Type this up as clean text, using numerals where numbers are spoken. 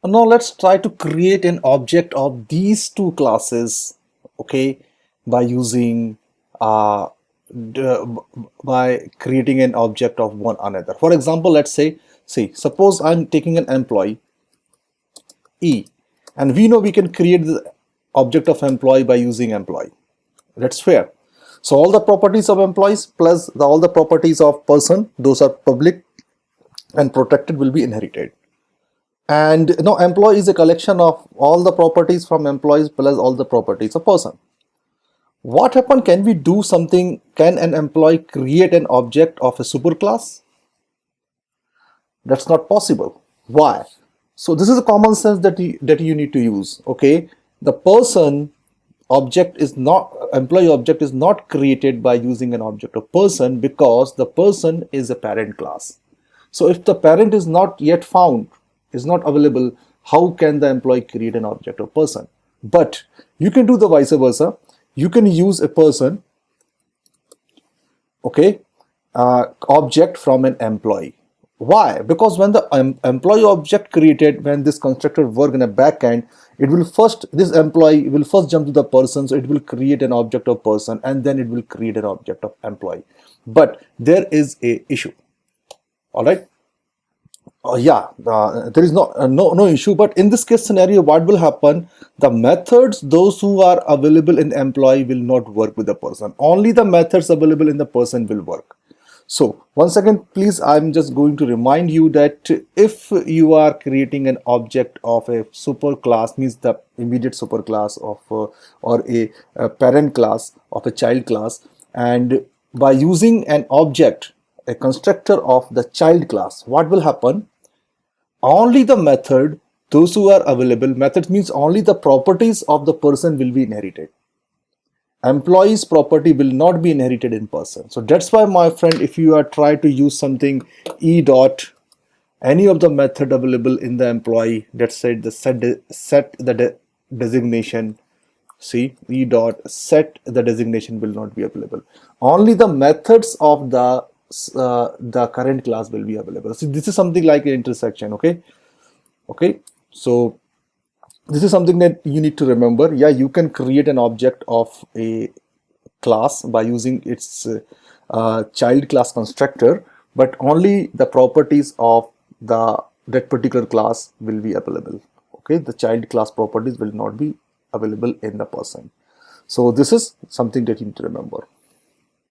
Now let's try to create an object of these two classes, okay, by using by creating an object of one another. For example, let's say, see, suppose I'm taking an employee E, and we know we can create the object of employee by using employee. That's fair. So all the properties of employees plus all the properties of person, those are public and protected, will be inherited. And employee is a collection of all the properties from employees plus all the properties of person. What happened? Can we do something? Can an employee create an object of a superclass? That's not possible. Why? So this is a common sense that you need to use. Okay, the person object is not employee object is not created by using an object of person, because the person is a parent class. So if the parent is not yet found, is not available, how can the employee create an object of person? But you can do the vice versa. You can use a person, okay, object from an employee. Why? Because when the employee object created, when this constructor work in a backend, this employee will first jump to the person, so it will create an object of person, and then it will create an object of employee. But there is a issue. All right. Yeah, there is no issue. But in this case scenario, what will happen? The methods, those who are available in the employee, will not work with the person. Only the methods available in the person will work. So once again, please, I'm just going to remind you that if you are creating an object of a superclass, means the immediate superclass of or a parent class of a child class, and by using an object, a constructor of the child class, what will happen? Only the method, those who are available, methods means only the properties of the person will be inherited. Employee's property will not be inherited in person. So that's why, my friend, if you are trying to use something e dot any of the method available in the employee, let's say the set the designation, see, e dot set the designation will not be available. Only the methods of the current class will be available. So this is something like an intersection. Okay, so this is something that you need to remember. Yeah, you can create an object of a class by using its child class constructor, but only the properties of that particular class will be available. Okay, the child class properties will not be available in the person. So this is something that you need to remember.